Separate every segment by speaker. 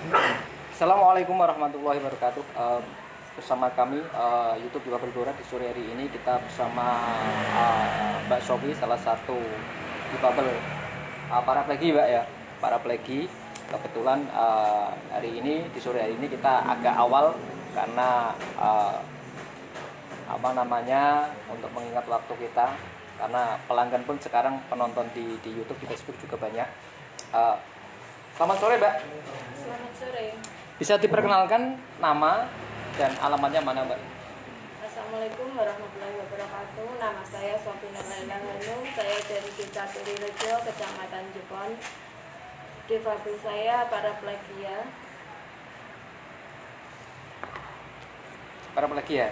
Speaker 1: Assalamualaikum warahmatullahi wabarakatuh. Bersama kami YouTube Difabel Blora di sore hari ini kita bersama Mbak Sofi, salah satu difabel paraplegi, Mbak ya, paraplegi. Kebetulan hari ini di sore hari ini kita agak awal karena untuk mengingat waktu kita, karena pelanggan pun sekarang penonton di YouTube, di Facebook juga banyak. Selamat sore, Mbak.
Speaker 2: Selamat sore.
Speaker 1: Bisa diperkenalkan nama dan alamatnya mana, Mbak?
Speaker 2: Assalamualaikum warahmatullahi wabarakatuh. Nama saya Sofina Laila Hanum. Saya dari Desa Turirejo, Kecamatan Jepon. Difabel saya paraplegia.
Speaker 1: Paraplegi ya.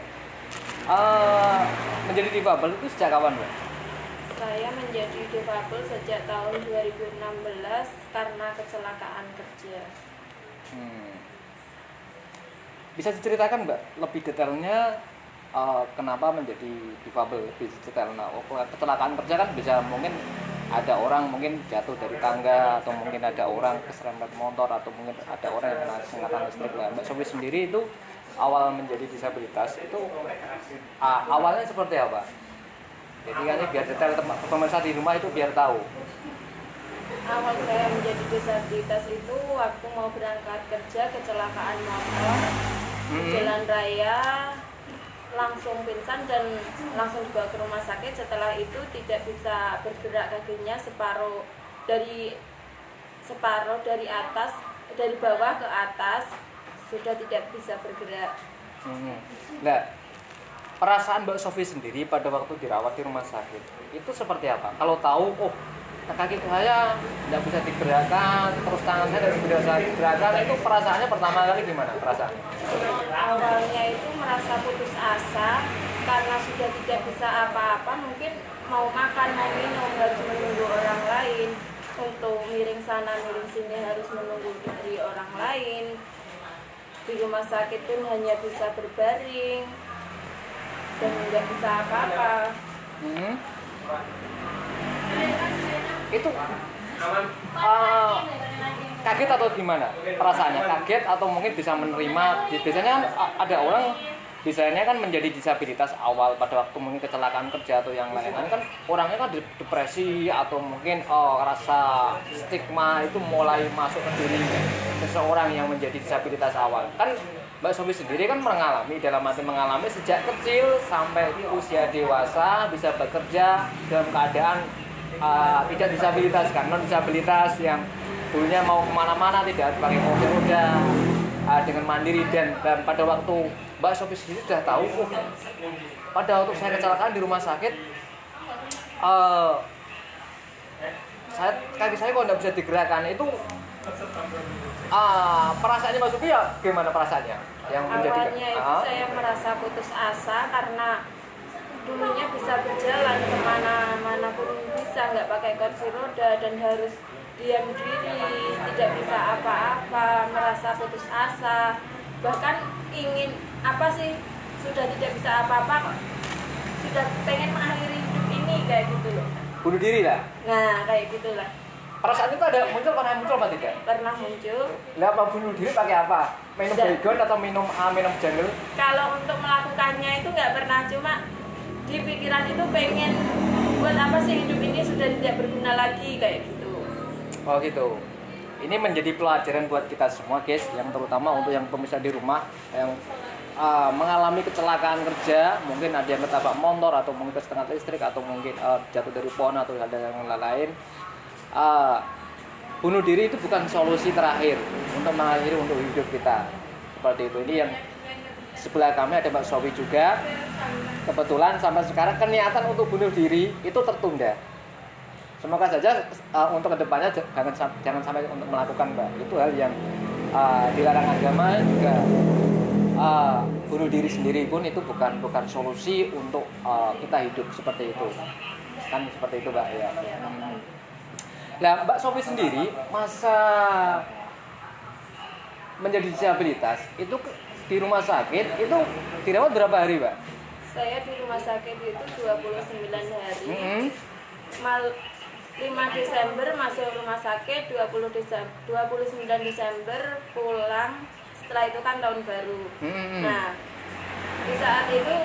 Speaker 1: Menjadi difabel itu sejak kapan, Mbak?
Speaker 2: Saya menjadi difabel sejak tahun 2016 karena kecelakaan kerja.
Speaker 1: Bisa diceritakan, Mbak, lebih detailnya kenapa menjadi difabel, lebih detail. Nah, kecelakaan kerja kan bisa mungkin ada orang mungkin jatuh dari tangga, atau mungkin ada orang keserempet motor, atau mungkin ada orang yang kena sengatan listrik. Nah, Mbak Sofi sendiri itu awal menjadi disabilitas itu awalnya seperti apa? Jadi kan biar detail pemirsa di rumah itu biar tahu.
Speaker 2: Awal saya menjadi disabilitas itu waktu mau berangkat kerja kecelakaan motor di jalan raya, langsung pingsan dan langsung dibawa ke rumah sakit. Setelah itu tidak bisa bergerak kakinya, separuh dari atas, dari bawah ke atas sudah tidak bisa bergerak.
Speaker 1: Nah, perasaan Mbak Sofi sendiri pada waktu dirawat di rumah sakit itu seperti apa? Kalau tahu, kaki saya tidak bisa digerakkan, terus tangan saya tidak bisa digerakkan, itu perasaannya pertama kali gimana perasaan?
Speaker 2: Awalnya itu merasa putus asa karena sudah tidak bisa apa-apa, mungkin mau makan, mau minum harus menunggu orang lain, untuk miring sana miring sini harus menunggu dari orang lain. Di rumah sakit pun hanya bisa berbaring dan tidak bisa apa-apa.
Speaker 1: Itu kaget atau gimana perasaannya? Kaget atau mungkin bisa menerima? Biasanya kan ada orang biasanya kan menjadi disabilitas awal pada waktu mungkin kecelakaan kerja atau yang lain-lain, kan orangnya kan depresi atau mungkin rasa stigma itu mulai masuk ke diri seseorang yang menjadi disabilitas awal. Kan Mbak Sofi sendiri kan mengalami sejak kecil sampai usia dewasa bisa bekerja dalam keadaan tidak disabilitas, kan non disabilitas yang dulunya mau kemana-mana tidak pakai mobil roda, dengan mandiri, dan pada waktu Mbak Sofi sendiri sudah tahu, pada waktu saya kecelakaan di rumah sakit, kaki saya kok tidak bisa digerakkan. Itu perasaannya Mbak Sofi ya gimana perasaannya?
Speaker 2: Awalnya itu saya merasa putus asa karena dulunya bisa berjalan kemana-mana pun bisa, nggak pakai kursi roda dan harus diam diri, tidak bisa apa-apa, merasa putus asa, bahkan ingin sudah tidak bisa apa-apa kok, sudah pengen mengakhiri hidup ini kayak gitu loh.
Speaker 1: Bunuh diri lah.
Speaker 2: Nah kayak gitulah.
Speaker 1: Perasaan itu pernah muncul apa tidak?
Speaker 2: Pernah muncul.
Speaker 1: Lah, apa bunuh diri pakai apa? Minum baygon atau minum jungle?
Speaker 2: Kalau untuk melakukannya itu nggak pernah, cuma di pikiran itu pengen buat apa sih hidup ini sudah tidak berguna lagi kayak gitu.
Speaker 1: Oh gitu. Ini menjadi pelajaran buat kita semua, guys, yang terutama untuk yang pemirsa di rumah yang mengalami kecelakaan kerja, mungkin ada yang ketabrak motor atau mungkin kesetengah listrik atau mungkin jatuh dari pohon atau ada yang lain. Bunuh diri itu bukan solusi terakhir untuk mengakhiri untuk hidup kita. Seperti itu. Ini yang sebelah kami ada Mbak Sofi juga. Kebetulan sampai sekarang niatan untuk bunuh diri itu tertunda. Semoga saja untuk kedepannya jangan sampai untuk melakukan, Mbak. Itu hal yang dilarang agama juga. Bunuh diri sendiri pun itu bukan solusi untuk kita hidup seperti itu. Kan seperti itu, Mbak ya. Nah, Mbak Sofi sendiri masa menjadi disabilitas itu di rumah sakit itu dirawat berapa hari, Mbak?
Speaker 2: Saya di rumah sakit itu 29 hari. 5 Desember masuk rumah sakit, 29 Desember pulang. Setelah itu kan tahun baru. Nah, di saat itu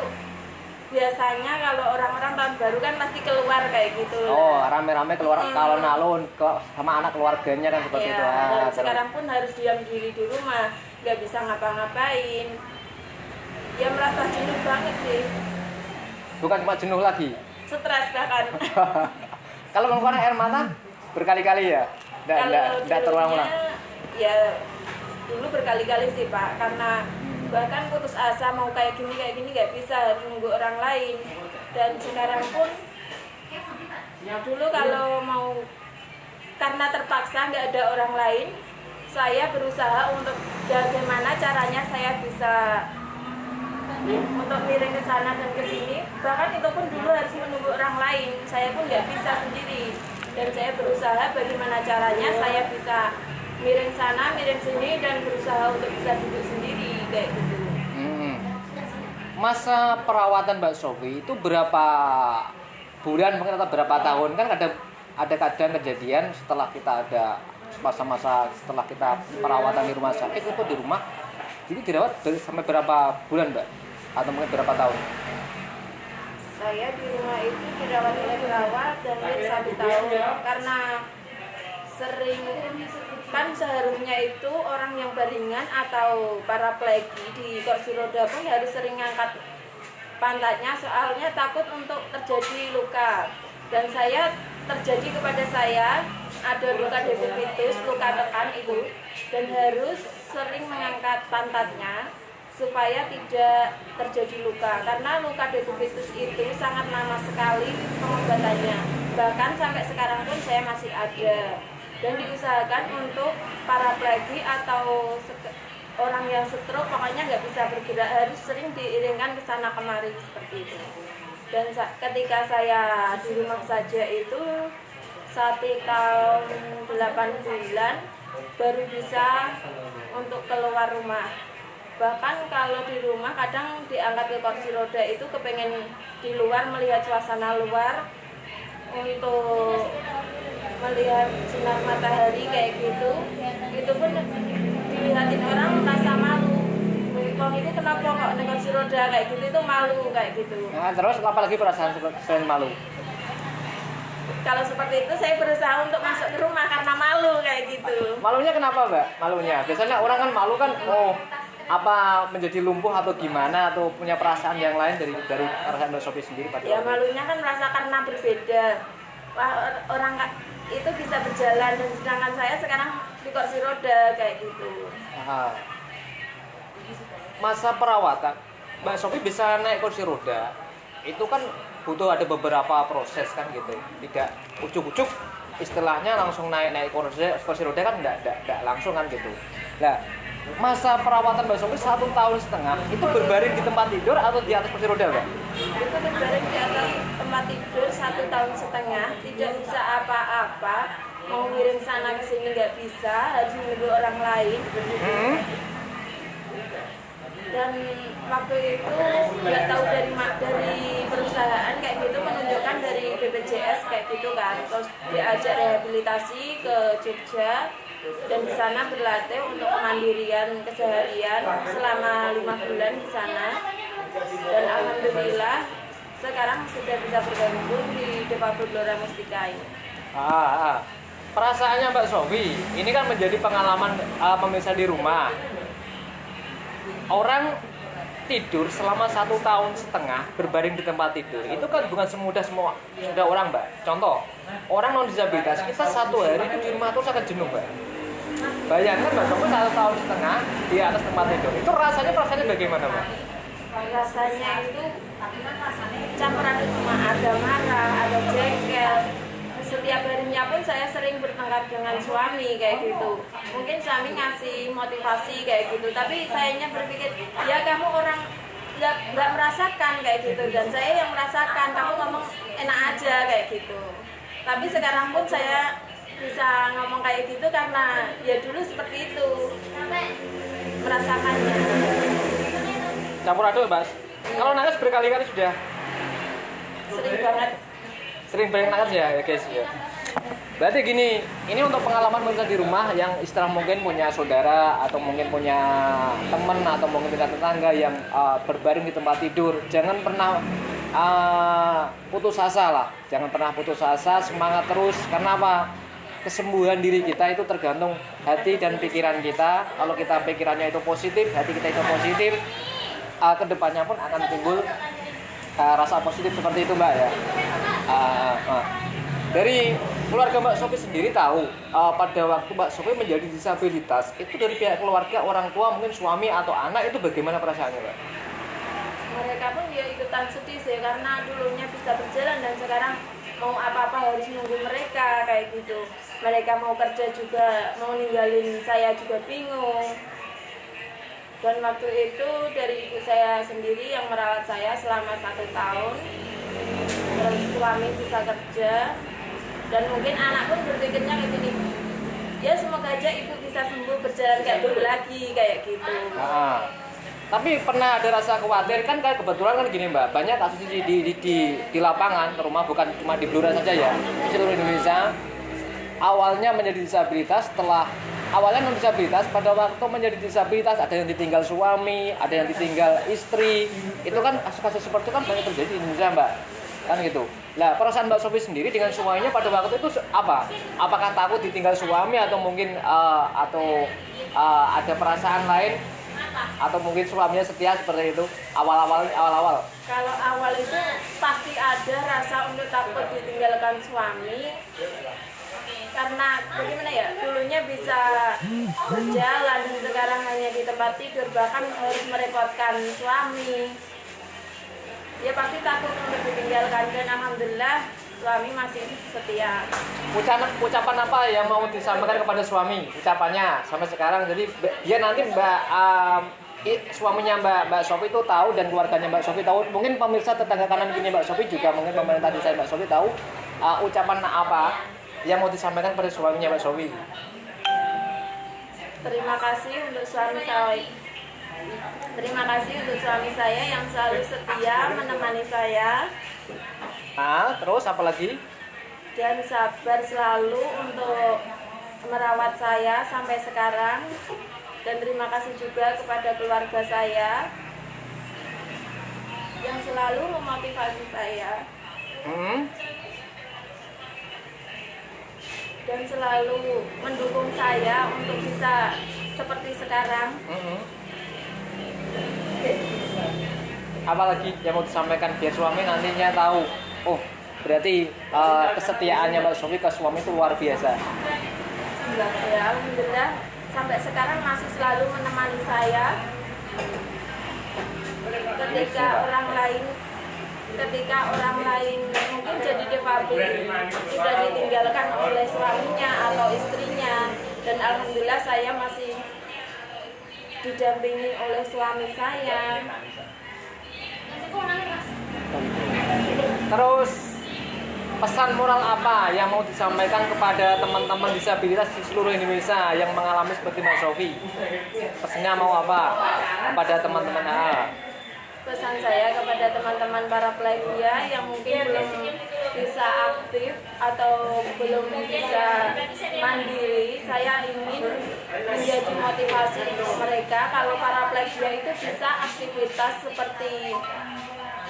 Speaker 2: biasanya kalau orang-orang tahun baru kan pasti keluar kayak gitu.
Speaker 1: Oh, rame-rame keluar alun-alun sama anak keluarganya kan seperti itu.
Speaker 2: Dan sekarang pun harus diam diri di rumah, nggak bisa ngapa-ngapain. Ya merasa jenuh banget sih.
Speaker 1: Bukan cuma jenuh lagi.
Speaker 2: Stres bahkan.
Speaker 1: Kalau mengeluarkan air mata berkali-kali ya? Nggak terulang-ulang?
Speaker 2: Ya dulu berkali-kali sih Pak, karena bahkan putus asa mau kayak gini nggak bisa, harus nunggu orang lain. Dan sekarang pun dulu kalau mau, karena terpaksa nggak ada orang lain, saya berusaha untuk bagaimana caranya saya bisa untuk miring ke sana dan ke sini. Bahkan itu pun dulu harus menunggu orang lain, saya pun nggak bisa sendiri. Dan saya berusaha bagaimana caranya saya bisa miring sana, miring sini, dan berusaha untuk bisa duduk sendiri kayak gitu.
Speaker 1: Masa perawatan Mbak Sofi itu berapa bulan mungkin atau berapa tahun? Kan ada kadang kejadian setelah kita ada masa-masa setelah kita perawatan di rumah sakit itu di rumah, jadi dirawat sampai berapa bulan Mbak? Atau mungkin berapa tahun?
Speaker 2: Saya di rumah itu dirawat oleh perawat dan 1 tahun karena sering, kan seharusnya itu orang yang baringan atau paraplegi di kursi roda pun harus sering ngangkat pantatnya, soalnya takut untuk terjadi luka. Dan saya terjadi kepada saya ada luka defibritus, luka tekan itu, dan harus sering mengangkat pantatnya supaya tidak terjadi luka, karena luka defibritus itu sangat lama sekali pengobatannya. Bahkan sampai sekarang pun saya masih ada. Dan diusahakan untuk paraplegi atau orang yang stroke, pokoknya nggak bisa bergerak, harus sering diiringkan ke sana kemari seperti itu. Dan ketika saya di rumah saja itu 1 tahun 8 bulan baru bisa untuk keluar rumah. Bahkan kalau di rumah kadang diangkat ke kursi roda itu kepengen di luar melihat suasana luar, untuk melihat sinar matahari kayak gitu, itu pun dilihatin orang merasa malu. Wong ini kenapa kok naik kursi roda kayak gitu, itu malu kayak gitu.
Speaker 1: Nah, terus apalagi perasaan selain malu?
Speaker 2: Kalau seperti itu saya berusaha untuk masuk ke rumah karena malu kayak gitu.
Speaker 1: Malunya kenapa Mbak? Malunya biasanya orang kan malu kan, apa menjadi lumpuh atau gimana, atau punya perasaan yang lain dari perasaan Mbak Sofi sendiri pada
Speaker 2: ya malunya kan merasa karena berbeda. Wah, orang itu bisa berjalan dan sedangkan saya sekarang di kursi roda kayak gitu.
Speaker 1: Aha. Masa perawatan Mbak Sofi bisa naik kursi roda itu kan butuh ada beberapa proses kan gitu, tidak ujuk-ujuk istilahnya langsung naik kursi roda kan enggak langsung kan gitu. Nah, masa perawatan Mbak Sofi 1,5 tahun itu berbaring di tempat tidur atau di atas kursi roda Mbak?
Speaker 2: Itu berbaring di atas tempat tidur 1,5 tahun, tidak bisa apa-apa, mau ngirim sana ke sini nggak bisa, harus menunggu orang lain. Dan waktu itu nggak tahu dari perusahaan kayak gitu menunjukkan dari BPJS kayak gitu kan, terus diajak rehabilitasi ke Jogja. Dan di sana berlatih untuk kemandirian keseharian selama 5 bulan di sana. Dan alhamdulillah sekarang sudah bisa bergabung di Depabel Blora Mustika ini.
Speaker 1: Perasaannya Mbak Sofi, ini kan menjadi pengalaman pemirsa di rumah. Orang tidur selama 1,5 tahun berbaring di tempat tidur itu kan bukan semudah semua sudah orang Mbak. Contoh, orang non disabilitas kita 1 hari itu di rumah terus akan jenuh Mbak. Bayangkan Mbak Sofi 1,5 tahun di atas tempat tidur, itu rasanya bagaimana Mbak?
Speaker 2: Rasanya itu campuran semua, ada marah, ada jengkel. Setiap harinya pun saya sering bertengkar dengan suami kayak gitu. Mungkin suami ngasih motivasi kayak gitu, tapi sayanya berpikir, ya kamu orang nggak merasakan kayak gitu, dan saya yang merasakan, kamu ngomong enak aja kayak gitu. Tapi sekarang pun saya bisa ngomong kayak gitu karena ya dulu seperti itu merasakannya.
Speaker 1: Campur aduk Mbak. Kalau nangis berkali-kali sudah?
Speaker 2: Sering banget.
Speaker 1: Sering banget nangis ya guys ya. Berarti gini, ini untuk pengalaman pemirsa di rumah yang istilah mungkin punya saudara atau mungkin punya teman atau mungkin tetangga yang berbaring di tempat tidur, jangan pernah putus asa lah. Jangan pernah putus asa, semangat terus. Karena apa? Kesembuhan diri kita itu tergantung hati dan pikiran kita. Kalau kita pikirannya itu positif, hati kita itu positif, kedepannya pun akan timbul rasa positif seperti itu, Mbak ya. Dari keluarga Mbak Sofi sendiri tahu pada waktu Mbak Sofi menjadi disabilitas itu dari pihak keluarga, orang tua, mungkin suami atau anak itu bagaimana perasaannya, Mbak?
Speaker 2: Mereka pun dia ikutan sedih sih karena dulunya bisa berjalan dan sekarang mau apa-apa harus nunggu mereka kayak gitu. Mereka mau kerja juga, mau ninggalin saya juga bingung. Dan waktu itu dari ibu saya sendiri yang merawat saya selama 1 tahun. Terus suami bisa kerja. Dan mungkin anak pun berpikirnya kayak gini, ya semoga aja ibu bisa sembuh berjalan kayak dulu lagi kayak gitu.
Speaker 1: Tapi pernah ada rasa khawatir kan, kebetulan kan gini Mbak, banyak kasus di lapangan, rumah bukan cuma di Blora saja ya, di seluruh Indonesia. Awalnya menjadi disabilitas, setelah awalnya non disabilitas, pada waktu menjadi disabilitas ada yang ditinggal suami, ada yang ditinggal istri. Itu kan kasus-kasus seperti itu kan banyak terjadi di Indonesia Mbak. Kan gitu. Nah, perasaan Mbak Sofi sendiri dengan suaminya pada waktu itu apa? Apakah takut ditinggal suami atau mungkin ada perasaan lain? Atau mungkin suaminya setia seperti itu awal-awal?
Speaker 2: Kalau awal itu pasti ada rasa untuk takut ditinggalkan suami, karena bagaimana ya, dulunya bisa berjalan dan sekarang hanya di tempat tidur, bahkan harus merepotkan suami. Ya pasti takut untuk ditinggalkan, dan alhamdulillah suami masih setia.
Speaker 1: Ucapan apa yang mau disampaikan kepada suami? Ucapannya sampai sekarang, jadi biar nanti suaminya Mbak Sofi itu tahu dan keluarganya Mbak Sofi tahu. Mungkin pemirsa tetangga kanan kini Mbak Sofi juga, mungkin pemerintah desa Mbak Sofi tahu ucapan apa yang mau disampaikan pada suaminya Mbak Sofi.
Speaker 2: Terima kasih untuk suami saya. Terima kasih untuk suami saya yang selalu setia menemani saya.
Speaker 1: Terus apa lagi?
Speaker 2: Dan sabar selalu untuk merawat saya sampai sekarang. Dan terima kasih juga kepada keluarga saya yang selalu memotivasi saya. Dan selalu mendukung saya untuk bisa seperti sekarang.
Speaker 1: Apalagi yang mau disampaikan biar suami nantinya tahu, oh berarti kesetiaannya Mbak Sofi ke suami itu luar biasa.
Speaker 2: Ya, alhamdulillah sampai sekarang masih selalu menemani saya. Ketika orang lain mungkin jadi defabel, sudah ditinggalkan oleh suaminya atau istrinya, dan alhamdulillah saya masih didampingi oleh suami saya.
Speaker 1: Terus pesan moral apa yang mau disampaikan kepada teman-teman disabilitas di seluruh Indonesia yang mengalami seperti Mbak Sofi? Pesannya mau apa kepada teman-teman?
Speaker 2: Pesan saya kepada teman-teman para pelajar yang mungkin belum bisa aktif atau belum bisa mandiri, saya ingin menjadi motivasi untuk mereka kalau para pelajar itu bisa aktivitas seperti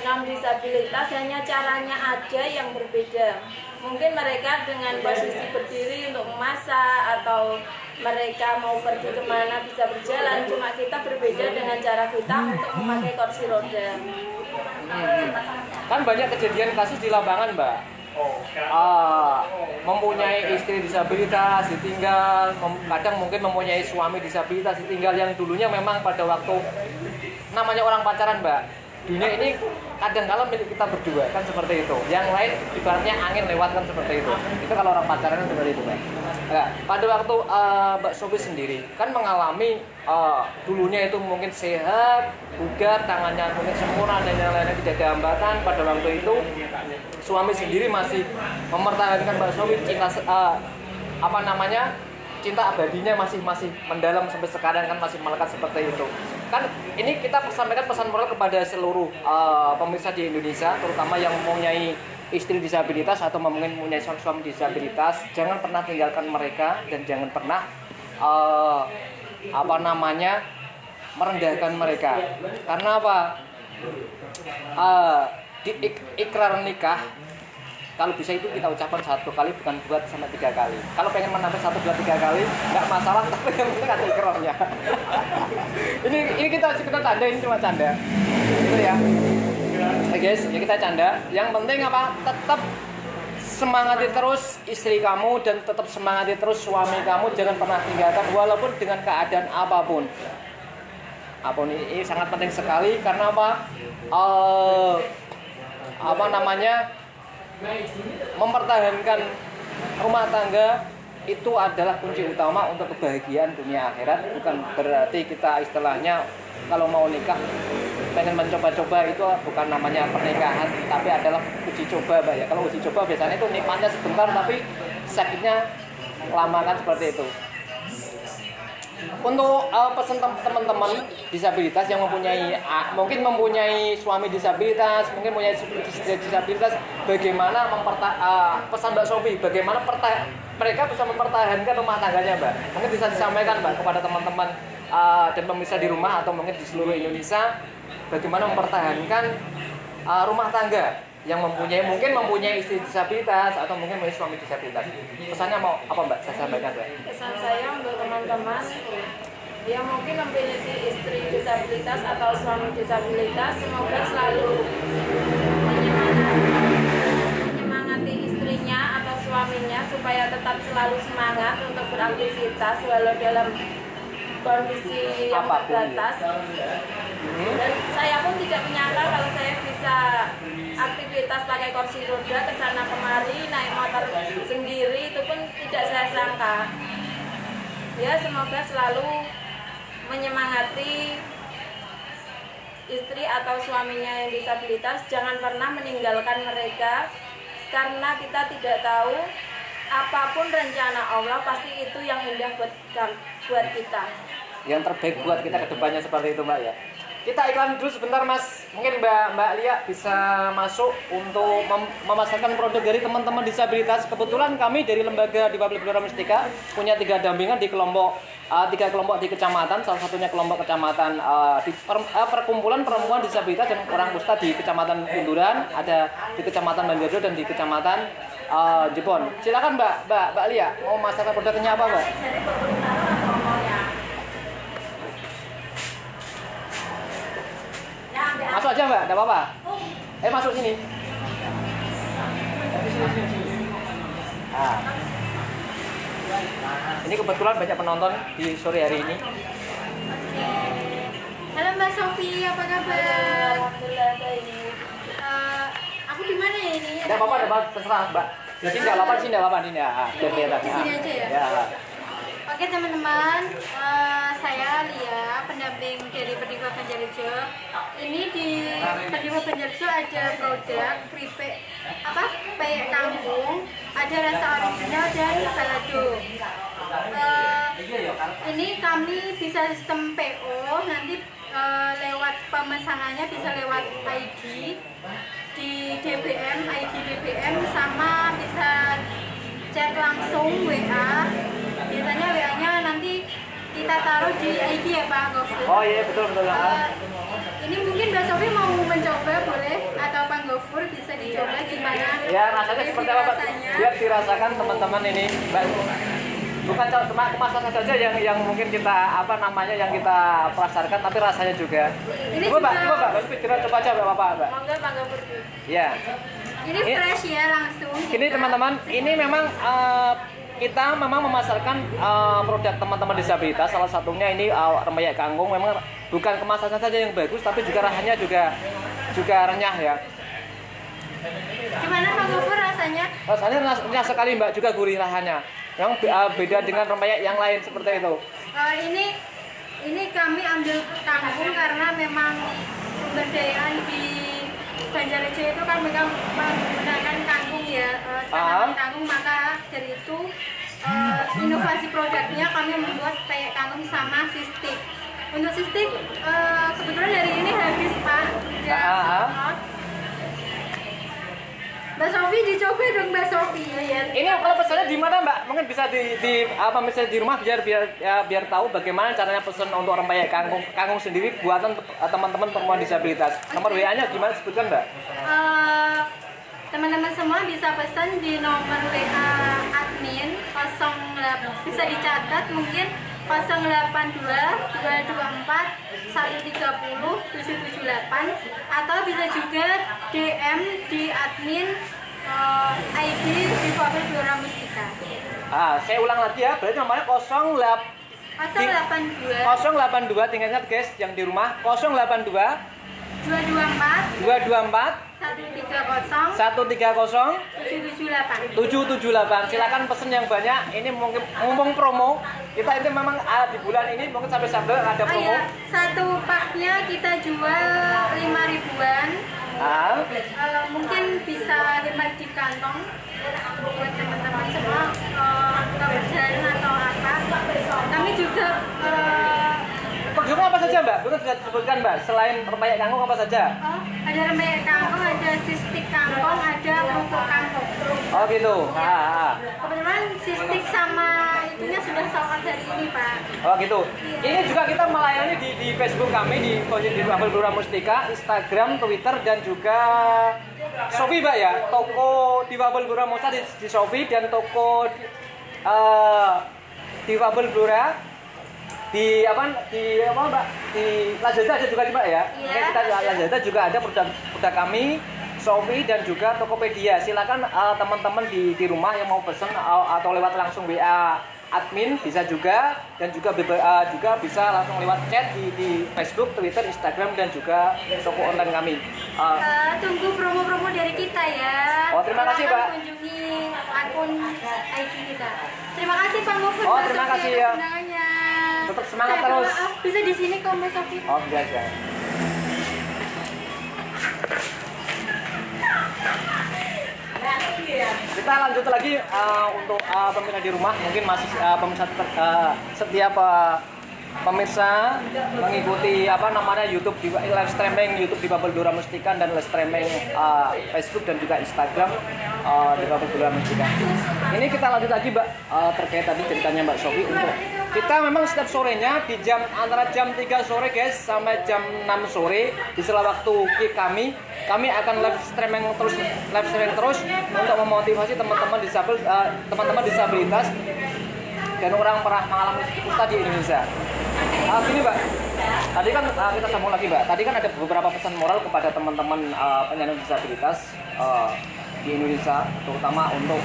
Speaker 2: non-disabilitas, hanya caranya aja yang berbeda. Mungkin mereka dengan posisi berdiri untuk memasak atau mereka mau pergi kemana bisa berjalan, cuma kita berbeda dengan cara kita untuk memakai kursi roda.
Speaker 1: Kan banyak kejadian kasus di lapangan Mbak, mempunyai istri disabilitas ditinggal, kadang mungkin mempunyai suami disabilitas ditinggal, yang dulunya memang pada waktu namanya orang pacaran Mbak, dunia ini kadang-kala milik kita berdua kan seperti itu, yang lain ibaratnya angin lewat kan seperti itu kalau orang pacaran kan seperti itu Mbak. Nah, pada waktu Mbak Sofi sendiri kan mengalami dulunya itu mungkin sehat, bugar, tangannya mungkin sempurna dan yang lainnya tidak ada hambatan. Pada waktu itu suami sendiri masih mempertahankan Mbak Sofi cinta abadinya masih mendalam sampai sekarang kan, masih melekat seperti itu. Kan ini kita sampaikan pesan moral kepada seluruh pemirsa di Indonesia, terutama yang mempunyai istri disabilitas atau mungkin punya suami disabilitas, jangan pernah tinggalkan mereka dan jangan pernah merendahkan mereka. Karena apa? Di ikrar nikah, kalau bisa itu kita ucapkan 1 kali, bukan 2 sampai 3 kali. Kalau pengen menambah 1, 2, 3 kali nggak masalah, tapi yang penting ada ikrarnya. ini kita canda, ini cuma canda itu ya. Oke guys, ya kita canda. Yang penting apa? Tetap semangati terus istri kamu dan tetap semangati terus suami kamu, jangan pernah tinggalkan walaupun dengan keadaan apapun. Ini sangat penting sekali karena mempertahankan rumah tangga itu adalah kunci utama untuk kebahagiaan dunia akhirat. Bukan berarti kita istilahnya kalau mau nikah pengen mencoba-coba, itu bukan namanya pernikahan, tapi adalah uji coba, Mbak ya. Kalau uji coba biasanya itu nikmatnya sebentar tapi sakitnya lama, kan seperti itu. Untuk pesan teman-teman disabilitas yang mungkin mempunyai suami disabilitas, mungkin mempunyai istri disabilitas, bagaimana pesan Mbak Sofi, bagaimana mereka bisa mempertahankan rumah tangganya, Mbak? Mungkin bisa disampaikan, Mbak, kepada teman-teman dan pemirsa di rumah atau mungkin di seluruh Indonesia, bagaimana mempertahankan rumah tangga yang mempunyai istri disabilitas atau mungkin mempunyai suami disabilitas. Pesannya mau apa, Mbak? Saya sampaikan, Mbak.
Speaker 2: Pesan saya untuk teman-teman yang mungkin memiliki istri disabilitas atau suami disabilitas, semoga selalu menyemangati istrinya atau suaminya supaya tetap selalu semangat untuk beraktivitas walau dalam kondisi yang terbatas. Dan saya pun tidak menyangka kalau saya bisa aktivitas pakai kursi roda kesana kemari, naik motor sendiri, itu pun tidak saya sangka. Ya, semoga selalu menyemangati istri atau suaminya yang disabilitas, jangan pernah meninggalkan mereka, karena kita tidak tahu apapun rencana Allah pasti itu yang indah buat kita.
Speaker 1: Yang terbaik buat kita ke depannya, seperti itu, Mbak ya. Kita iklan dulu sebentar, Mas. Mungkin Mbak Lia bisa masuk untuk memasarkan produk dari teman-teman disabilitas. Kebetulan kami dari Lembaga Difabel Gelora Mustika punya 3 dampingan di kelompok 3 kelompok di kecamatan. Salah satunya kelompok kecamatan di perkumpulan perempuan disabilitas dan orang kusta di Kecamatan Kunduran, ada di Kecamatan Banjarjo dan di Kecamatan Jepon. Silakan Mbak Lia, mau memasarkan produknya apa, Mbak? Masuk aja, Mbak, enggak apa-apa. Masuk sini. Nah. Ini kebetulan banyak penonton di sore hari ini.
Speaker 3: Halo Mbak Sofi, apa kabar? Aku di mana ya ini?
Speaker 1: Enggak apa-apa, terserah, Mbak. Jadi enggak apa-apa sih, enggak apa-apa ini.
Speaker 3: Di sini aja ya.
Speaker 1: Ya.
Speaker 3: Oke teman-teman, saya Lia, pendamping dari Perdiva Banjarjo. Ini di Perdiva Banjarjo ada produk peyek kangkung, ada rasa original dan balado. Ini kami bisa sistem PO, nanti lewat pemesanannya bisa lewat ID di DBM, ID DBM, sama bisa chat langsung WA. Biasanya WA-nya nanti kita taruh di ID ya Pak Gofur.
Speaker 1: Oh iya, betul.
Speaker 3: Ini mungkin Mbak Sofi mau mencoba boleh, atau Pak Gofur bisa dicoba gimana?
Speaker 1: Ya, rasanya seperti apa, Pak? Biar dirasakan teman-teman ini, Mbak. Bukan cuma kemasan saja yang mungkin kita yang kita pasarkan, tapi rasanya juga.
Speaker 3: Ini
Speaker 1: Mbak, coba aja Bapak.
Speaker 2: Monggo Pak Gofur.
Speaker 1: Ya.
Speaker 3: Ini fresh ya langsung.
Speaker 1: Ini teman-teman, ini memang kita memang memasarkan produk teman-teman disabilitas. Salah satunya ini rempeyek kangkung. Memang bukan kemasannya saja yang bagus, tapi juga rasanya juga renyah ya.
Speaker 3: Gimana Pak Gofur rasanya?
Speaker 1: Rasanya renyah sekali, Mbak, juga gurih rasanya. Yang beda dengan rempeyek yang lain seperti itu.
Speaker 3: Ini kami ambil kangkung karena memang pemberdayaan di Banjarjo itu kan mereka menggunakan kangkung ya, tanaman kangkung, maka dari itu inovasi produknya kami membuat peyek kangkung sama sistik. Untuk sistik kebetulan hari ini habis Pak, tidak stock. Mbak Sofi dicoba dong Mbak Sofi. Ya.
Speaker 1: Ini kalau pesannya di mana Mbak? Mungkin bisa di apa misalnya di rumah biar tahu bagaimana caranya pesan untuk rempeyek kangkung sendiri buatan teman-teman perempuan disabilitas. Nomor WA-nya gimana sebutkan Mbak?
Speaker 3: Teman-teman semua bisa pesan di nomor WA admin 08, bisa dicatat mungkin 082 224 130 778, atau bisa juga DM di admin ID Difabel Blora Mustika.
Speaker 1: Saya ulang lagi ya, berarti nomornya 082 tinggalnya guys yang di rumah 082
Speaker 3: 224
Speaker 1: 130
Speaker 3: 778.
Speaker 1: Silakan pesen yang banyak. Ini mungkin ngomong promo. Kita itu memang di bulan ini mungkin sampai ada promo.
Speaker 3: Oh iya, satu paknya kita jual 5 ribuan. Mungkin bisa hemat di kantong buat teman-teman semua kebersihan atau apa. Kami juga
Speaker 1: Produknya apa saja Mbak? Bukan sudah disebutkan Mbak. Selain rempeyek kangkung apa saja?
Speaker 3: ada rempeyek kangkung, ada sistik kangkung, ada kerupuk kangkung.
Speaker 1: Oh gitu.
Speaker 3: Kebetulan sistik sama itunya sudah sold out hari ini Pak.
Speaker 1: Oh gitu. Ini juga kita melayani di Facebook kami di Difabel Blora Mustika, Instagram, Twitter dan juga Shopee Mbak ya. Toko Difabel Blora Mustika di Shopee dan toko Difabel Blora di Mbak? Di Lazada ada juga Mbak ya.
Speaker 3: Iya.
Speaker 1: Kita Lazada juga ada produk kami, Shopee dan juga Tokopedia. Silakan teman-teman di rumah yang mau pesan atau lewat langsung WA admin bisa juga, dan juga bisa langsung lewat chat di Facebook, Twitter, Instagram dan juga toko online kami.
Speaker 3: Tunggu promo-promo dari kita ya.
Speaker 1: Oh, terima kasih, Mbak.
Speaker 3: Kunjungi akun IG kita. Terima kasih Pak Mufud.
Speaker 1: Oh, terima kasih ya.
Speaker 3: Undangannya.
Speaker 1: Tetap semangat
Speaker 3: Saya
Speaker 1: terus.
Speaker 3: Bisa di sini kok Mbak Sofi.
Speaker 1: Oh, biasa. Kita lanjut lagi untuk pemirsa di rumah, mungkin masih pemirsa setiap pemirsa mengikuti YouTube di live streaming YouTube Difabel Blora Mustika dan live streaming Facebook dan juga Instagram Difabel Blora Mustika. Ini kita lanjut lagi Mbak terkait tadi ceritanya Mbak Sofi. Untuk kita memang setiap sorenya di antara jam 3 sore guys sampai jam 6 sore di sela waktu kami akan live streaming terus untuk memotivasi teman-teman disabilitas dan orang pernah mengalami kusta di Indonesia. Gini Mbak, tadi kan kita sambung lagi Mbak. Tadi kan ada beberapa pesan moral kepada teman-teman penyandang disabilitas di Indonesia, terutama untuk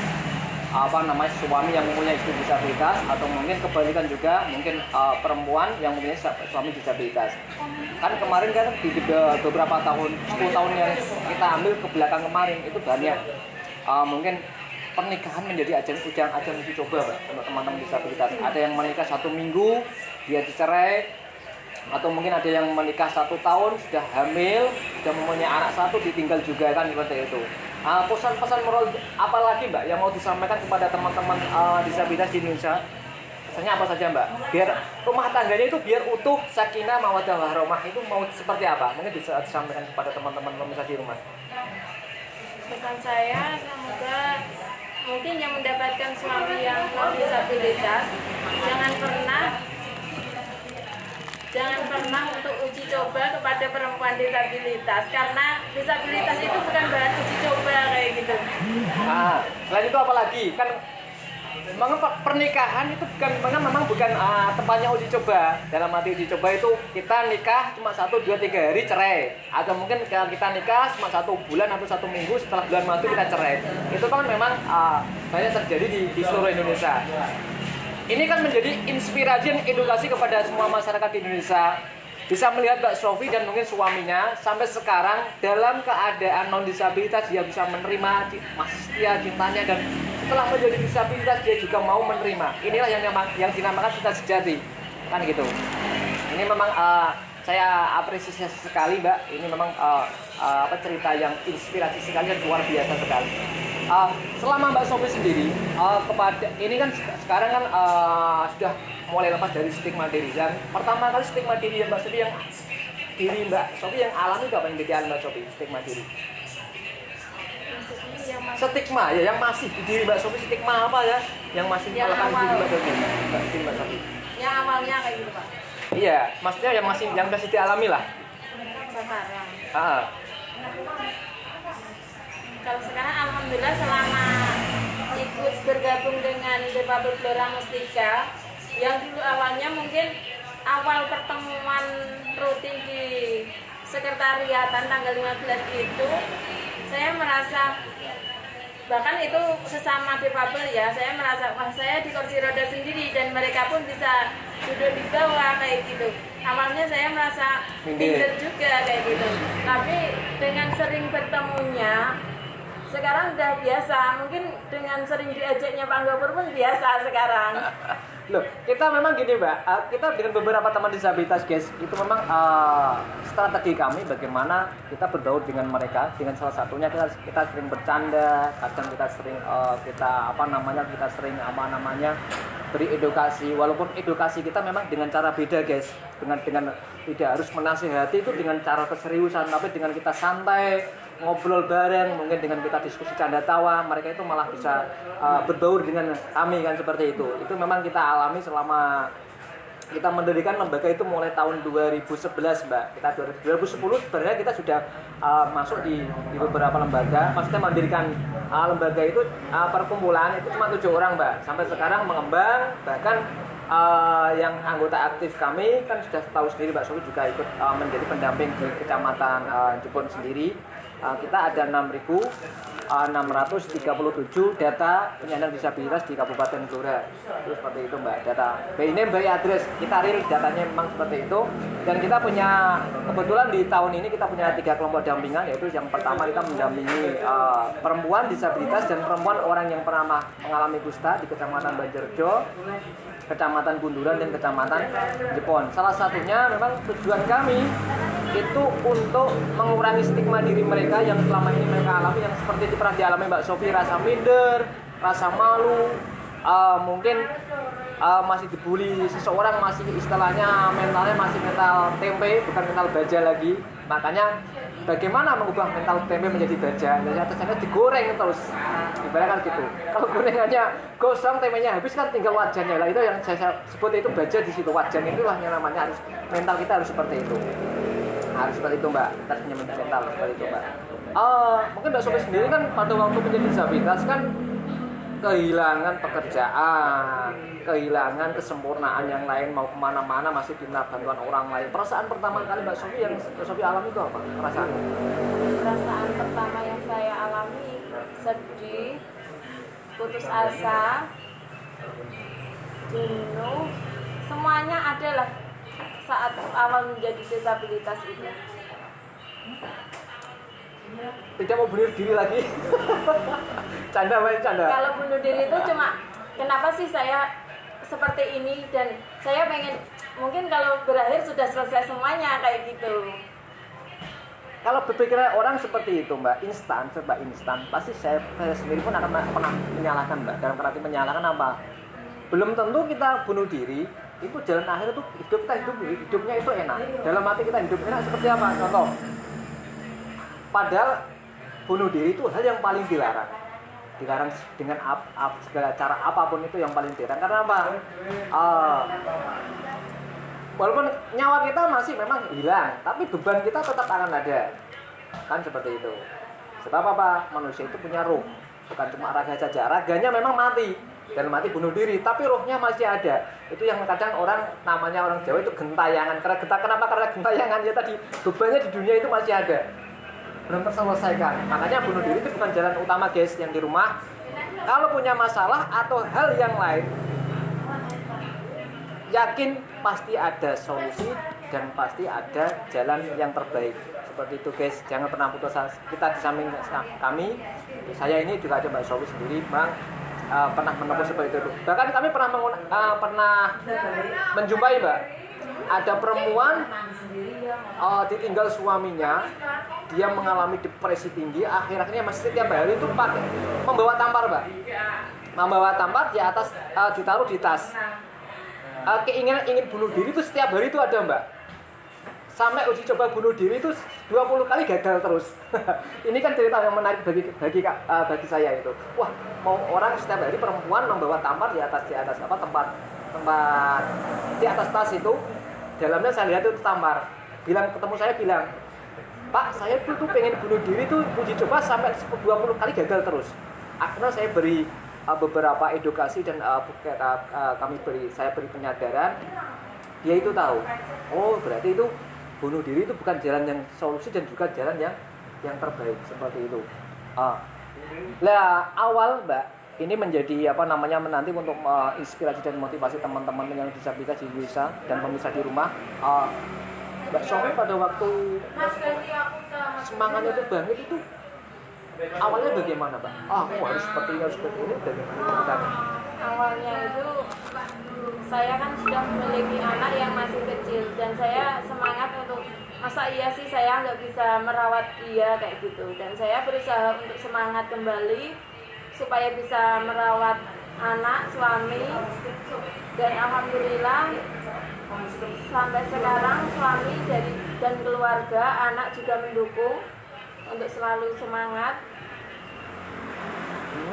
Speaker 1: suami yang mempunyai istri disabilitas, atau mungkin kebalikan juga mungkin perempuan yang mempunyai suami disabilitas. Kan kemarin kan di beberapa tahun, 10 tahun yang kita ambil ke belakang kemarin itu banyak mungkin pernikahan menjadi ajang uji coba Mbak, untuk teman-teman disabilitas. Ada yang menikah 1 minggu dia dicerai, atau mungkin ada yang menikah 1 tahun sudah hamil, sudah mempunyai anak 1 ditinggal juga kan seperti itu. Pesan-pesan moral apa lagi Mbak yang mau disampaikan kepada teman-teman disabilitas di Indonesia? Pesannya apa saja Mbak? Biar rumah tangganya itu biar utuh, sakinah, mawaddah warahmah, itu mau seperti apa? Mungkin bisa disampaikan kepada teman-teman pemirsa di rumah.
Speaker 2: Pesan saya semoga mungkin yang mendapatkan suami yang non disabilitas jangan pernah untuk uji coba kepada perempuan disabilitas, karena disabilitas itu bukan bahan uji coba kayak gitu.
Speaker 1: Selain itu apa lagi? Kan memang pernikahan itu memang bukan tempatnya uji coba. Dalam arti uji coba itu kita nikah cuma 1, 2, 3 hari cerai, atau mungkin kita nikah cuma 1 bulan atau 1 minggu, setelah bulan madu kita cerai. Itu kan memang banyak terjadi di seluruh Indonesia. Ini kan menjadi inspirasi dan edukasi kepada semua masyarakat di Indonesia. Bisa melihat Mbak Sofi dan mungkin suaminya sampai sekarang dalam keadaan non disabilitas dia bisa menerima masih setia cintanya, dan setelah menjadi disabilitas dia juga mau menerima. Inilah yang dinamakan cinta sejati, kan gitu. Ini memang saya apresiasi sekali Mbak. Ini memang cerita yang inspirasi sekali dan luar biasa sekali. Selama Mbak Sofi sendiri ini kan sekarang kan sudah mulai lepas dari stigma diri, dan pertama kali stigma diri Mbak Sofi Mbak Sofi yang alami apa yang jadi Mbak Sofi stigma diri?
Speaker 2: Maksudnya yang
Speaker 1: stigma ya yang masih di diri Mbak Sofi, stigma apa ya yang masih
Speaker 2: Yang
Speaker 1: melekat di diri
Speaker 2: awal.
Speaker 1: Mbak Sofi? Mbak Sofi.
Speaker 2: Yang awalnya kayak gitu Pak.
Speaker 1: Iya, maksudnya yang masih dialami lah.
Speaker 2: Sekarang.
Speaker 1: Ah,
Speaker 2: Kalau sekarang alhamdulillah selama ikut bergabung dengan Difabel Flora Mustika, yang dulu awalnya mungkin awal pertemuan rutin di sekretariatan tanggal 15 itu saya merasa, bahkan itu sesama difabel ya, saya merasa wah saya di kursi roda sendiri dan mereka pun bisa duduk di bawah kayak gitu. Awalnya saya merasa minder juga kayak gitu, tapi dengan sering bertemunya sekarang udah biasa, mungkin dengan sering diajaknya Pak Gopur pun biasa sekarang.
Speaker 1: loh, kita memang gini Mbak, kita dengan beberapa teman disabilitas guys, itu memang strategi kami bagaimana kita berbaur dengan mereka. Dengan salah satunya kita sering bercanda, kadang kita sering kita sering beri edukasi, walaupun edukasi kita memang dengan cara beda guys, dengan tidak harus menasihati itu dengan cara keseriusan, tapi dengan kita santai ngobrol bareng, mungkin dengan kita diskusi canda tawa, mereka itu malah bisa berbaur dengan kami kan, seperti itu. Itu memang kita alami selama kita mendirikan lembaga itu mulai tahun 2011 Mbak. Kita 2010 sebenarnya kita sudah masuk di beberapa lembaga, maksudnya mendirikan lembaga itu perkumpulan itu cuma 7 orang Mbak. Sampai sekarang mengembang, bahkan yang anggota aktif kami kan sudah tahu sendiri Mbak Sofi juga ikut menjadi pendamping di Kecamatan Jepun sendiri. Kita ada 6.637 data penyandang disabilitas di Kabupaten Blora. Itu seperti itu Mbak, data by name by address, kita real datanya memang seperti itu. Dan kita punya, kebetulan di tahun ini kita punya 3 kelompok dampingan, yaitu yang pertama kita mendampingi perempuan disabilitas dan perempuan orang yang pernah mengalami kusta di Kecamatan Banjarjo, Kecamatan Bunduran, dan Kecamatan Jepon. Salah satunya memang tujuan kami itu untuk mengurangi stigma diri mereka yang selama ini mereka alami, yang seperti itu pernah dialami Mbak Sofi, rasa minder, rasa malu, mungkin masih dibully seseorang, masih istilahnya mentalnya masih mental tempe, bukan mental baja lagi. Makanya bagaimana mengubah mental tempe menjadi baja? Jadi atasnya digoreng terus, ibaratkan gitu. Kalau gorengannya gosong, tempenya habis kan tinggal wajannya lah. Itu yang saya sebut itu baja di situ, wajan itulah yang namanya, harus mental kita harus seperti itu. Harus seperti itu Mbak, kita punya mental seperti itu Mbak. Mungkin Mbak Sofi sendiri kan pada waktu menjadi disabilitas kan kehilangan pekerjaan, kehilangan kesempurnaan yang lain, mau kemana-mana masih minta bantuan orang lain. Perasaan pertama kali Mbak Sofi yang Mbak Sofi alami itu apa?
Speaker 2: Perasaan pertama yang saya alami sedih, putus asa, jenuh, semuanya adalah saat awal menjadi disabilitas itu.
Speaker 1: Tidak mau bunuh diri lagi. Canda main canda.
Speaker 2: Kalau bunuh diri itu cuma kenapa sih saya seperti ini, dan saya pengen mungkin kalau berakhir sudah selesai semuanya kayak gitu.
Speaker 1: Kalau berpikiran orang seperti itu Mbak, serba instan, pasti saya sendiri pun akan pernah menyalahkan Mbak. Dalam arti menyalahkan apa? Belum tentu kita bunuh diri itu jalan akhir itu hidupnya itu enak. Dalam arti kita hidup enak seperti apa? Contoh, padahal bunuh diri itu hal yang paling dilarang dengan segala cara apapun, itu yang paling dilarang. Karena apa? Walaupun nyawa kita masih memang hilang, tapi beban kita tetap akan ada, kan seperti itu. Sebab apa? Manusia itu punya ruh, bukan cuma raga saja. Raganya memang mati dan mati bunuh diri, tapi rohnya masih ada. Itu yang kadang namanya orang Jawa itu gentayangan. Kenapa? Karena gentayangan ya tadi, bebannya di dunia itu masih ada, belum terselesaikan. Makanya bunuh diri itu bukan jalan utama guys. Yang di rumah kalau punya masalah atau hal yang lain, yakin pasti ada solusi dan pasti ada jalan yang terbaik. Seperti itu guys, jangan pernah putus asa. Kita di samping kami, saya ini juga ada Mbak Sofi sendiri, Bang, pernah menempuh seperti itu. Bahkan kami pernah menjumpai Mbak, ada perempuan ditinggal suaminya, dia mengalami depresi tinggi, akhirnya masih setiap hari itu membawa tampar Mbak, membawa tampar di atas, ditaruh di tas. Keinginan ingin bunuh diri itu setiap hari itu ada Mbak, sampai uji coba bunuh diri itu 20 kali gagal terus. Ini kan cerita yang menarik bagi saya itu. Wah, mau orang setiap hari perempuan membawa tampar di atas apa tempat di atas tas itu, dalamnya saya lihat itu tampar. Ketemu saya bilang, Pak, saya tuh pengen bunuh diri tuh uji coba sampai 20 kali gagal terus. Akhirnya saya beri beberapa edukasi dan saya beri penyadaran. Dia itu tahu, oh berarti itu bunuh diri itu bukan jalan yang solusi dan juga jalan yang terbaik seperti itu. Lah awal Mbak ini menjadi menanti untuk inspirasi dan motivasi teman-teman yang disabilitas di Indonesia dan pemirsa di rumah. Mbak Sofi pada waktu semangatnya itu bangkit itu awalnya bagaimana Mbak? Aku harus seperti ini bagaimana?
Speaker 2: Awalnya itu saya kan sudah memiliki anak yang masih kecil dan saya semangat untuk masa iya sih saya nggak bisa merawat dia kayak gitu, dan saya berusaha untuk semangat kembali supaya bisa merawat anak, suami, dan alhamdulillah sampai sekarang suami dan keluarga, anak juga mendukung untuk selalu semangat.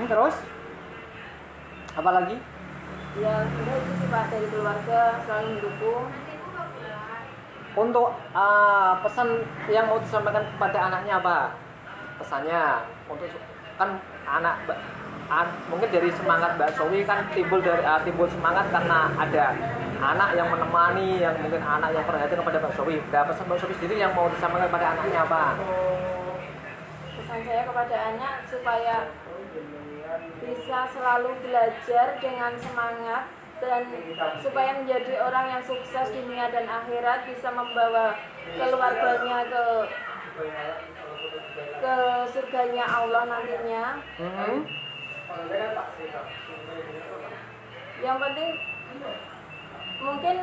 Speaker 1: Terus apa lagi?
Speaker 2: Ya sudah itu sih Pak, dari keluarga selalu mendukung.
Speaker 1: Untuk pesan yang mau disampaikan kepada anaknya apa? Pesannya untuk kan mungkin dari semangat Mbak Sofi kan timbul semangat karena ada anak yang menemani, yang mungkin anak yang perhatian kepada Mbak Sofi. Nah, pesan Mbak Sofi sendiri yang mau disampaikan kepada anaknya apa?
Speaker 2: Pesan saya kepada anak supaya bisa selalu belajar dengan semangat dan supaya menjadi orang yang sukses dunia dan akhirat, bisa membawa keluarganya ke surganya Allah nantinya. Yang penting mungkin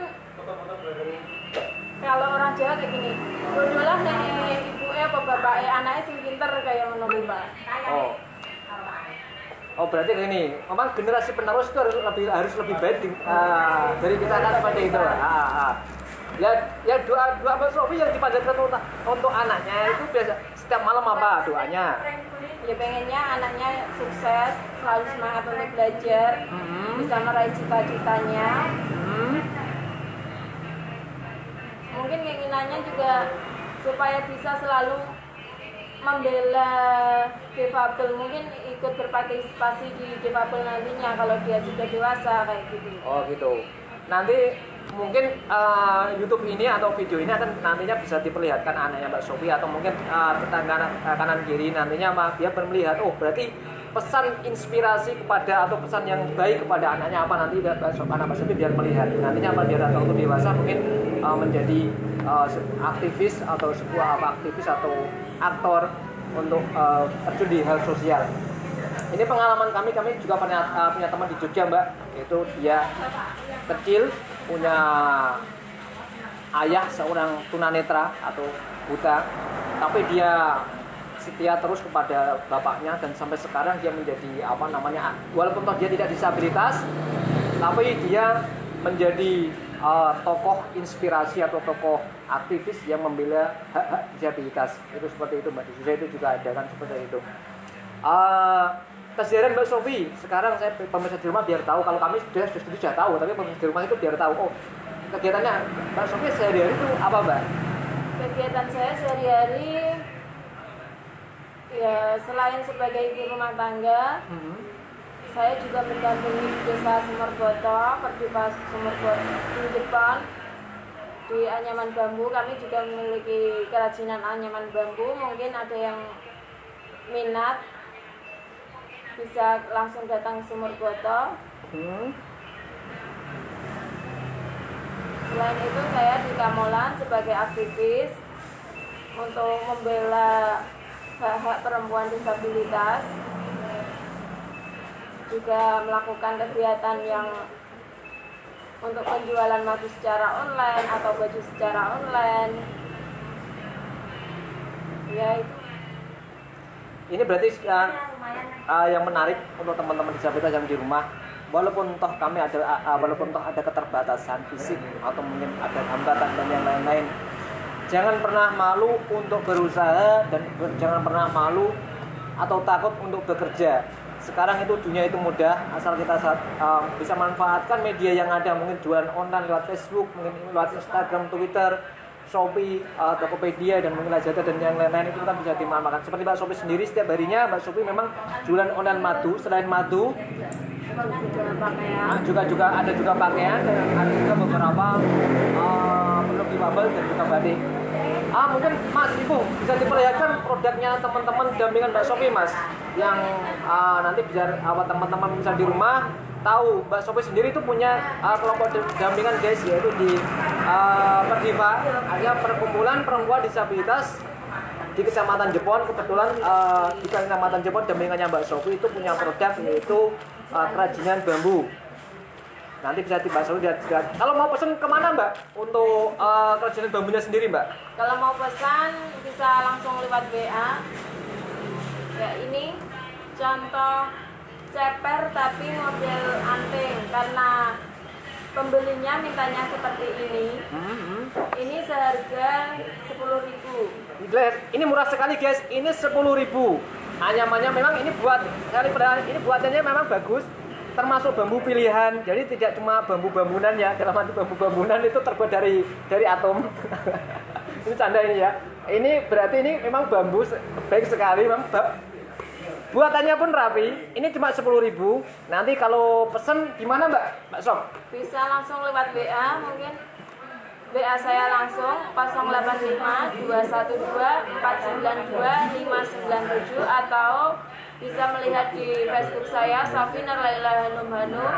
Speaker 2: kalau orang Jawa kayak gini, bodohlah nek ibuke apa bapake, anaknya sing pinter kayak ngono kuwi Pak.
Speaker 1: Oh berarti gini, memang generasi penerus itu harus lebih baik dari kita kan seperti itu. Ya doa Mbak Sofi yang dipanjatkan untuk anaknya itu biasa setiap malam apa doanya?
Speaker 2: Ya pengennya anaknya sukses, selalu semangat untuk belajar, bisa meraih cita-citanya. Mungkin keinginannya juga supaya bisa selalu membela difabel, mungkin ikut berpartisipasi di difabel nantinya kalau dia sudah dewasa kayak gitu. Oh gitu. Nanti mungkin YouTube ini atau video ini akan nantinya bisa diperlihatkan anaknya Mbak Sofi atau mungkin tetangga kanan kiri nantinya dia melihat, oh berarti pesan inspirasi kepada atau pesan yang baik kepada anaknya apa, nanti anak Mbak Sofi biar melihat nantinya apa dia waktu dewasa mungkin menjadi aktivis atau sebuah aktivis atau aktor untuk terjun di hal sosial. Ini pengalaman kami juga punya teman di Jogja Mbak, itu dia kecil punya ayah seorang tunanetra atau buta, tapi dia setia terus kepada bapaknya dan sampai sekarang dia menjadi walaupun dia tidak disabilitas, tapi dia menjadi tokoh inspirasi atau tokoh aktivis yang membela hak-hak disabilitas. Itu seperti itu Mbak. Di Indonesia itu juga ada kan seperti itu. Kesadaran Mbak Sofi sekarang saya pemirsa di rumah biar tahu, kalau kami sudah tahu, tapi pemirsa di rumah itu biar tahu, oh kegiatannya Mbak Sofi sehari-hari itu apa Mbak? Kegiatan saya sehari-hari ya selain sebagai ibu rumah tangga, saya juga mendampingi di desa Sumurboto, Perdipas Sumurboto di depan di anyaman bambu. Kami juga memiliki kerajinan anyaman bambu. Mungkin ada yang minat bisa langsung datang ke Sumurboto. Selain itu saya di Kamolan sebagai aktivis untuk membela hak-hak perempuan disabilitas. Juga melakukan kegiatan yang untuk penjualan madu secara online atau baju secara online. Ya itu.
Speaker 1: Ini berarti yang menarik untuk teman-teman disabilitas yang di rumah, walaupun toh ada keterbatasan fisik atau mungkin ada hambatan dan yang lain-lain, jangan pernah malu untuk berusaha dan jangan pernah malu atau takut untuk bekerja. Sekarang itu dunia itu mudah, asal kita bisa manfaatkan media yang ada, mungkin jualan online lewat Facebook, mungkin lewat Instagram, Twitter, Shopee, Tokopedia, dan mungkin Lazada dan yang lain-lain itu kita bisa dimanfaatkan. Seperti Mbak Shopee sendiri, setiap harinya Mbak Shopee memang jualan online madu. Selain madu, juga ada juga pakaian dan ada juga beberapa produk difabel dan juga batik. Mungkin Mas Ibu bisa diperlihatkan produknya teman-teman dampingan Mbak Shopee, Mas, yang nanti biar teman-teman bisa di rumah tahu Mbak Shopee sendiri itu punya kelompok dampingan, guys, yaitu di Perdiva, ada perkumpulan perempuan disabilitas di Kecamatan Jepon. Kebetulan di Kecamatan Jepon dampingannya Mbak Shopee itu punya produk yaitu kerajinan bambu. Nanti bisa dibahas dulu. Kalau mau pesan kemana, Mbak, untuk kerajinan bambunya sendiri, Mbak?
Speaker 2: Kalau mau pesan bisa langsung lewat WA. Ya, ini contoh ceper tapi model anting, karena pembelinya mintanya seperti ini. Ini seharga 10.000.
Speaker 1: Ini murah sekali, guys. Ini 10.000. Anyamannya memang ini buatannya memang bagus, termasuk bambu pilihan. Jadi tidak cuma bambu-bambunan ya. Dalam arti bambu-bambunan itu terbuat dari atom. Ini canda ini ya. Ini berarti ini memang bambu baik sekali, memang buatannya pun rapi. Ini cuma 10.000. Nanti kalau pesen gimana, Mbak Som?
Speaker 2: Bisa langsung lewat WA, mungkin WA saya langsung 085 212 492 597, atau bisa melihat di Facebook saya Safi Nurlaila Hanum Hanum,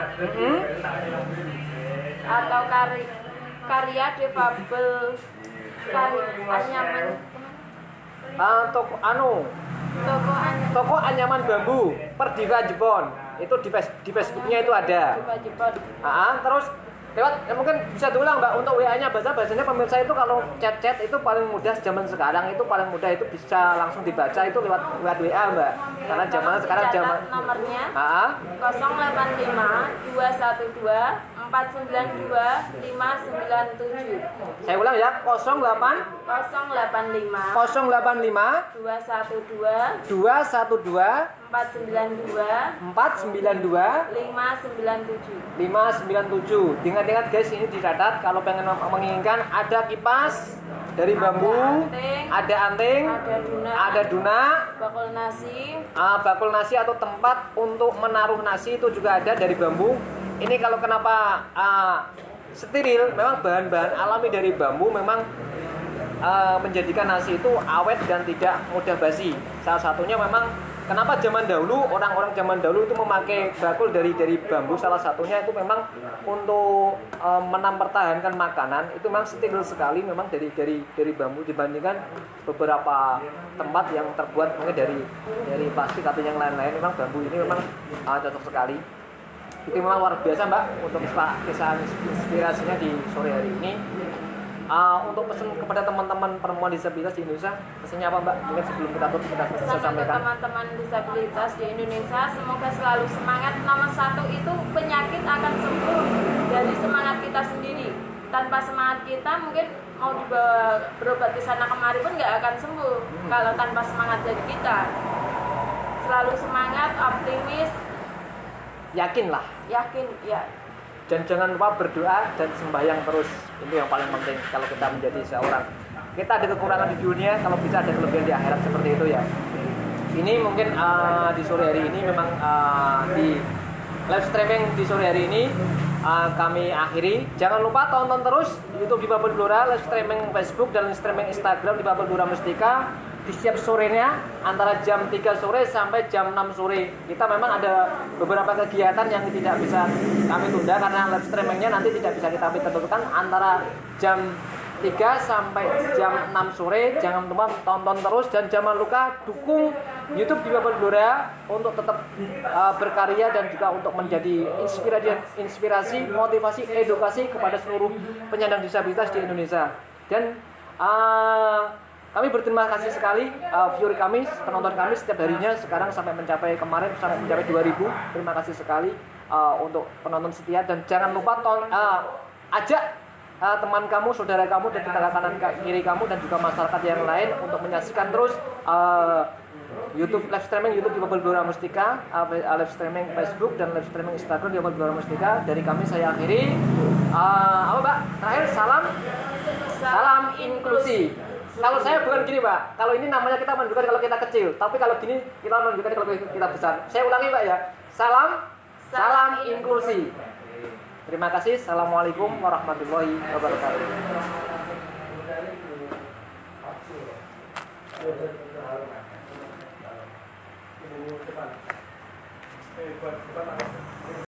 Speaker 2: atau karya difabel Anyaman, toko Anyaman Bambu Perdiva Jepon. Itu di Facebooknya itu ada. Terus lewat mungkin bisa diulang, Mbak, untuk WA-nya. Bahasanya pemirsa itu kalau chat itu paling mudah zaman sekarang, itu paling mudah itu bisa langsung dibaca itu lewat WA, Mbak. Karena zaman sekarang nomornya 085 212 492 597.
Speaker 1: Saya ulang ya, 085 212 492 597. Ingat guys, ini dicatat kalau pengen menginginkan. Ada kipas dari bambu, ada anting, ada duna, bakul nasi atau tempat untuk menaruh nasi itu juga ada dari bambu. Ini kalau kenapa steril, memang bahan-bahan alami dari bambu memang menjadikan nasi itu awet dan tidak mudah basi. Salah satunya memang kenapa zaman dahulu, orang-orang zaman dahulu itu memakai bakul dari bambu, salah satunya itu memang untuk mempertahankan makanan. Itu memang steril sekali memang dari bambu dibandingkan beberapa tempat yang terbuat mungkin dari plastik atau yang lain-lain. Memang bambu ini memang cocok sekali. Itu memang luar biasa, Mbak, untuk kisah inspirasinya di sore hari ini. Untuk pesan kepada teman-teman perempuan disabilitas di Indonesia, pesannya apa, Mbak? Mungkin sebelum kita tutup kita bisa
Speaker 2: pesan
Speaker 1: sampaikan.
Speaker 2: untuk teman-teman disabilitas di Indonesia, semoga selalu semangat. Nomor satu itu penyakit akan sembuh dari semangat kita sendiri. Tanpa semangat kita mungkin mau dibawa berobat ke sana kemari pun nggak akan sembuh kalau tanpa semangat dari kita. Selalu semangat, optimis,
Speaker 1: Yakin
Speaker 2: ya.
Speaker 1: Dan jangan lupa berdoa dan sembahyang terus. Itu yang paling penting kalau kita menjadi seorang. Kita ada kekurangan di dunia, kalau bisa ada kelebihan di akhirat, seperti itu ya. Ini mungkin di sore hari ini memang di live streaming di sore hari ini kami akhiri. Jangan lupa tonton terus YouTube di Babel Blora, live streaming Facebook dan live streaming Instagram di Babel Blora Mustika. Di setiap sorenya antara jam 3 sore sampai jam 6 sore. Kita memang ada beberapa kegiatan yang tidak bisa kami tunda karena live streamingnya nanti tidak bisa kita tentukan antara jam 3 sampai jam 6 sore. Jangan lupa tonton terus dan jangan lupa dukung YouTube di Babel Blora untuk tetap berkarya dan juga untuk menjadi inspirasi, motivasi, edukasi kepada seluruh penyandang disabilitas di Indonesia. Dan kami berterima kasih sekali viewer kami, penonton kami setiap harinya sekarang kemarin sampai mencapai 2.000. Terima kasih sekali untuk penonton setia dan jangan lupa ajak teman kamu, saudara kamu, dan tetangga kanan kiri kamu, dan juga masyarakat yang lain untuk menyaksikan terus YouTube live streaming YouTube di Bubble Gelora Mustika, live streaming Facebook dan live streaming Instagram di Bubble Gelora Mustika. Dari kami saya akhiri. Apa Mbak? Terakhir salam inklusi. Kalau saya bukan gini Mbak, kalau ini namanya kita menunjukkan kalau kita kecil, tapi kalau gini kita menunjukkan kalau kita besar. Saya ulangi Mbak ya, salam inklusi. Terima kasih. Assalamualaikum warahmatullahi wabarakatuh.